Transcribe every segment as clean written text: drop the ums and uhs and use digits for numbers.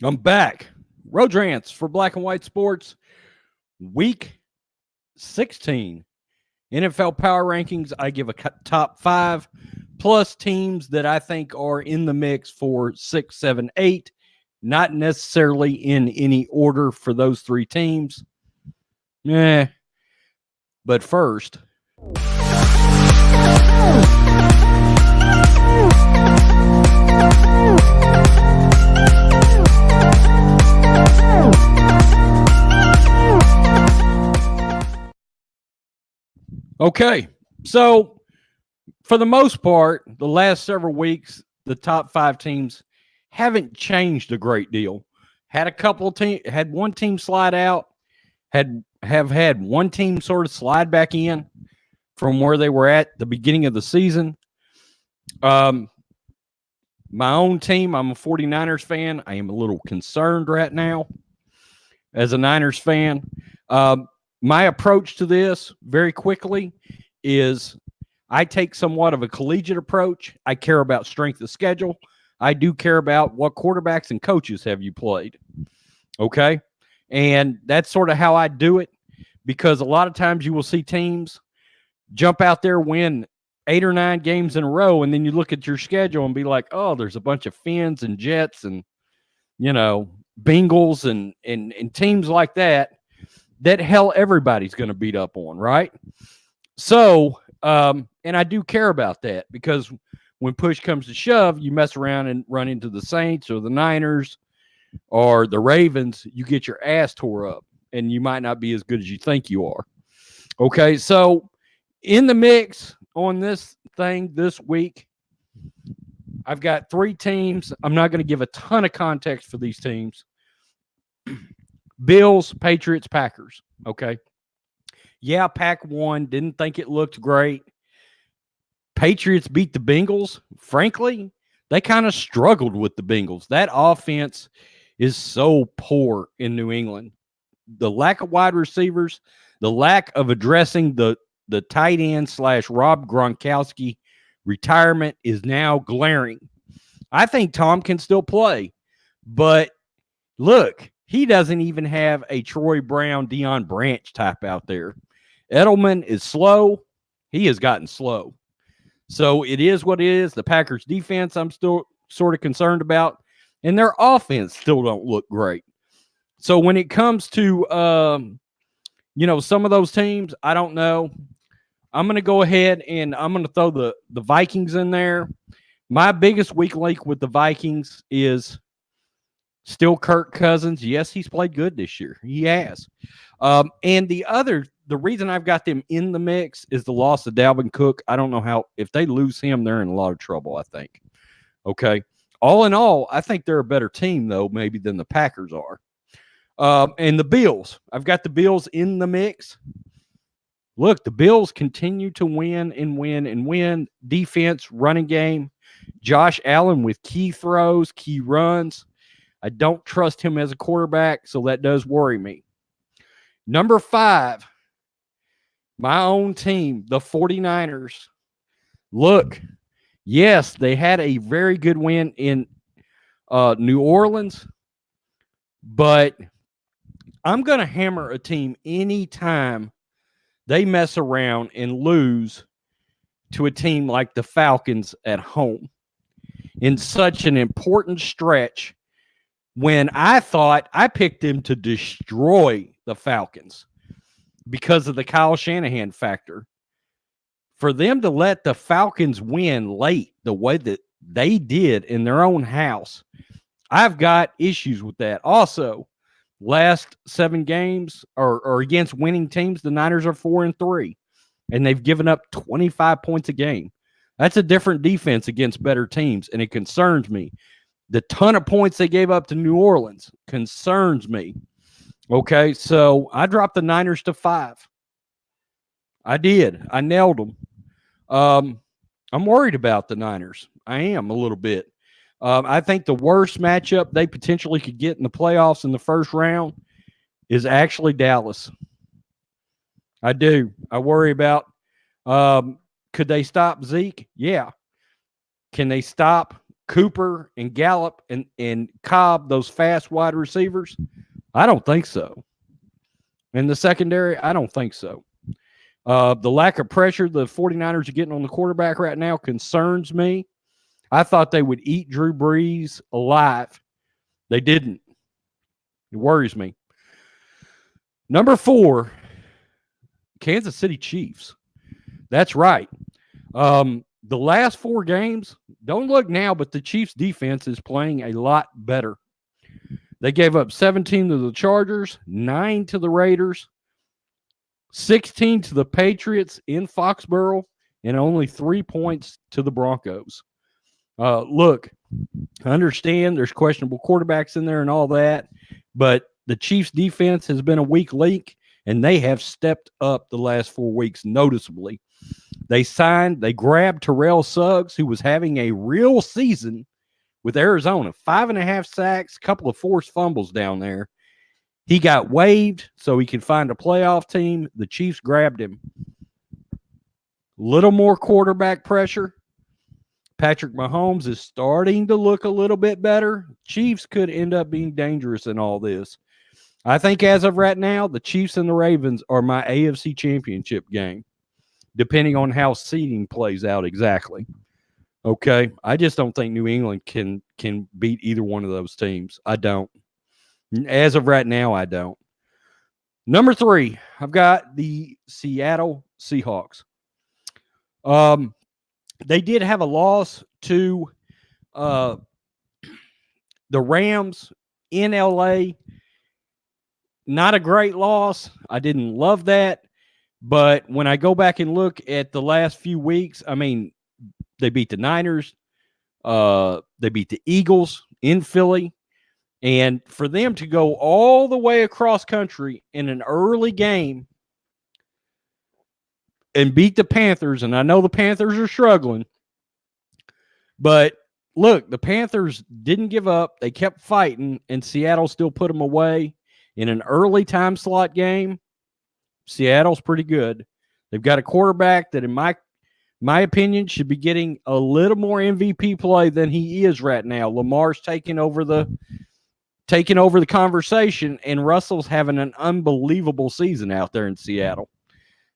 I'm back. Road Rants for Black and White Sports, Week 16. NFL Power Rankings. I give a top 5 plus teams that I think are in the mix for 6, 7, 8. Not necessarily in any order for those 3 teams. But first, okay, so for the most part, the last several weeks, the top 5 teams haven't changed a great deal. Had a couple of had one team slide out, have had one team sort of slide back in from where they were at the beginning of the season. My own team, I'm a 49ers fan. I am a little concerned right now as a Niners fan. My approach to this very quickly is I take somewhat of a collegiate approach. I care about strength of schedule. I do care about what quarterbacks and coaches have you played. Okay? And that's sort of how I do it, because a lot of times you will see teams jump out there, win 8 or 9 games in a row, and then you look at your schedule and be like, oh, there's a bunch of Finns and Jets and, Bengals and teams like that hell everybody's going to beat up on, right? So, and I do care about that, because when push comes to shove, you mess around and run into the Saints or the Niners or the Ravens, you get your ass tore up, and you might not be as good as you think you are. Okay, so in the mix on this thing this week, I've got 3 teams. I'm not going to give a ton of context for these teams. Bills, Patriots, Packers. Okay. Yeah, Pack won. Didn't think it looked great. Patriots beat the Bengals. Frankly, they kind of struggled with the Bengals. That offense is so poor in New England. The lack of wide receivers, the lack of addressing the tight end / Rob Gronkowski retirement is now glaring. I think Tom can still play, but look, he doesn't even have a Troy Brown, Deion Branch type out there. Edelman is slow. He has gotten slow. So it is what it is. The Packers defense I'm still sort of concerned about, and their offense still don't look great. So when it comes to, some of those teams, I don't know. I'm going to go ahead and I'm going to throw the Vikings in there. My biggest weak link with the Vikings is still Kirk Cousins. Yes, he's played good this year. He has. And the reason I've got them in the mix is the loss of Dalvin Cook. I don't know if they lose him, they're in a lot of trouble, I think. Okay. All in all, I think they're a better team, though, maybe than the Packers are. And the Bills. I've got the Bills in the mix. Look, the Bills continue to win and win and win. Defense, running game. Josh Allen with key throws, key runs. I don't trust him as a quarterback, so that does worry me. Number 5, my own team, the 49ers. Look, yes, they had a very good win in New Orleans, but I'm going to hammer a team anytime they mess around and lose to a team like the Falcons at home in such an important stretch, when I thought I picked them to destroy the Falcons because of the Kyle Shanahan factor. For them to let the Falcons win late the way that they did in their own house, I've got issues with that. Also, last 7 games or against winning teams, the Niners are 4-3, and they've given up 25 points a game. That's a different defense against better teams, and it concerns me. The ton of points they gave up to New Orleans concerns me. Okay, so I dropped the Niners to 5. I did. I nailed them. I'm worried about the Niners. I am a little bit. I think the worst matchup they potentially could get in the playoffs in the first round is actually Dallas. I do. I worry about, could they stop Zeke? Yeah. Can they stop Cooper and Gallup and Cobb, those fast wide receivers? I don't think so. In the secondary, I don't think so. The lack of pressure the 49ers are getting on the quarterback right now concerns me. I thought they would eat Drew Brees alive. They didn't. It worries me. Number 4, Kansas City Chiefs. That's right. The last 4 games, don't look now, but the Chiefs defense is playing a lot better. They gave up 17 to the Chargers, 9 to the Raiders, 16 to the Patriots in Foxborough, and only 3 points to the Broncos. Look, I understand there's questionable quarterbacks in there and all that, but the Chiefs defense has been a weak link, and they have stepped up the last 4 weeks noticeably. They grabbed Terrell Suggs, who was having a real season with Arizona. 5.5 sacks, couple of forced fumbles down there. He got waived so he could find a playoff team. The Chiefs grabbed him. Little more quarterback pressure. Patrick Mahomes is starting to look a little bit better. Chiefs could end up being dangerous in all this. I think as of right now, the Chiefs and the Ravens are my AFC Championship game, depending on how seeding plays out exactly. Okay? I just don't think New England can beat either one of those teams. I don't. As of right now, I don't. Number 3, I've got the Seattle Seahawks. They did have a loss to the Rams in LA. Not a great loss. I didn't love that. But when I go back and look at the last few weeks, I mean, they beat the Niners. They beat the Eagles in Philly. And for them to go all the way across country in an early game and beat the Panthers, and I know the Panthers are struggling, but look, the Panthers didn't give up. They kept fighting, and Seattle still put them away in an early time slot game. Seattle's pretty good. They've got a quarterback that, in my opinion, should be getting a little more MVP play than he is right now. Lamar's taking over the conversation, and Russell's having an unbelievable season out there in Seattle.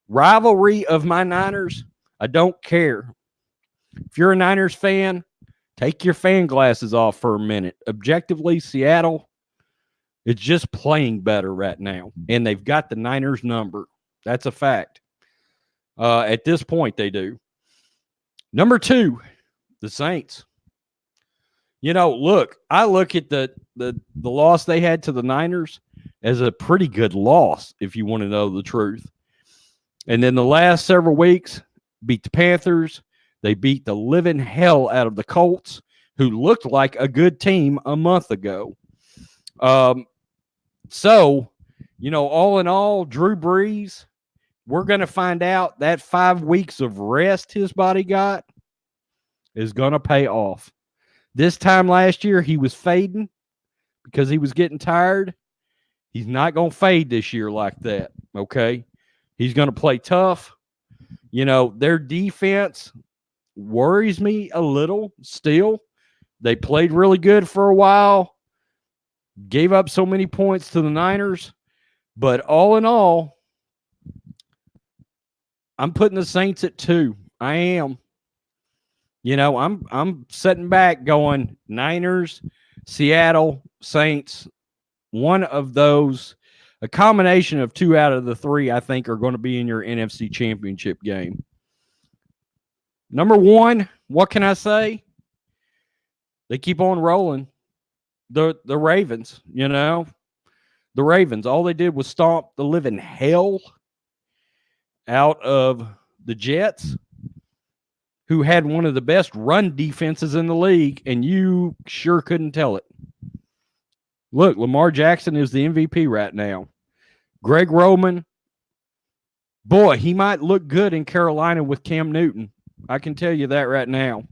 Rivalry of my Niners, I don't care. If you're a Niners fan, take your fan glasses off for a minute. Objectively, Seattle is just playing better right now, and they've got the Niners number. That's a fact. At this point, they do. Number 2, the Saints. Look, I look at the loss they had to the Niners as a pretty good loss, if you want to know the truth. And then the last several weeks, beat the Panthers. They beat the living hell out of the Colts, who looked like a good team a month ago. So, all in all, Drew Brees, we're going to find out that 5 weeks of rest his body got is going to pay off. This time last year, he was fading because he was getting tired. He's not going to fade this year like that, okay? He's going to play tough. Their defense worries me a little still. They played really good for a while, gave up so many points to the Niners. But all in all, I'm putting the Saints at 2. I am. I'm sitting back going Niners, Seattle, Saints. One of those, a combination of 2 out of the 3, I think, are going to be in your NFC Championship game. Number 1, what can I say? They keep on rolling. The Ravens, The Ravens, all they did was stomp the living hell out of the Jets, who had one of the best run defenses in the league, and you sure couldn't tell it. Look, Lamar Jackson is the MVP right now. Greg Roman, boy, he might look good in Carolina with Cam Newton. I can tell you that right now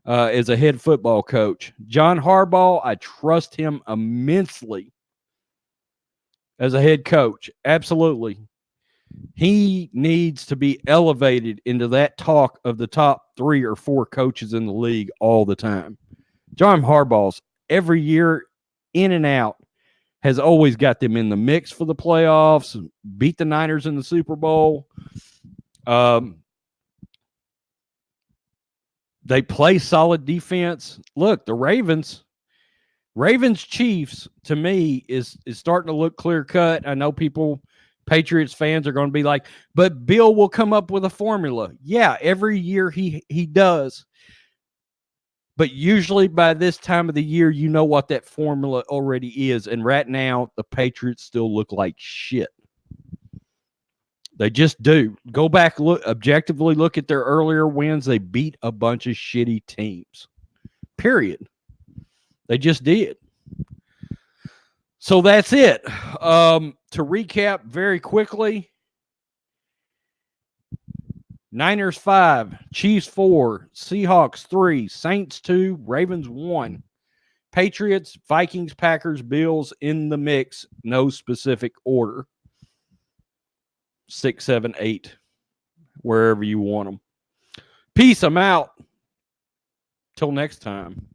as a head football coach. John Harbaugh, I trust him immensely as a head coach. Absolutely. He needs to be elevated into that talk of the top 3 or 4 coaches in the league all the time. John Harbaugh's every year in and out has always got them in the mix for the playoffs, beat the Niners in the Super Bowl. They play solid defense. Look, the Ravens Chiefs to me is starting to look clear cut. I know Patriots fans are going to be like, but Bill will come up with a formula. Yeah, every year he does. But usually by this time of the year, you know what that formula already is. And right now, the Patriots still look like shit. They just do. Go back, objectively look at their earlier wins. They beat a bunch of shitty teams. Period. They just did. So that's it. To recap very quickly, Niners 5, Chiefs 4, Seahawks 3, Saints 2, Ravens 1. Patriots, Vikings, Packers, Bills in the mix. No specific order. 6, 7, 8. Wherever you want them. Peace. I'm out. Till next time.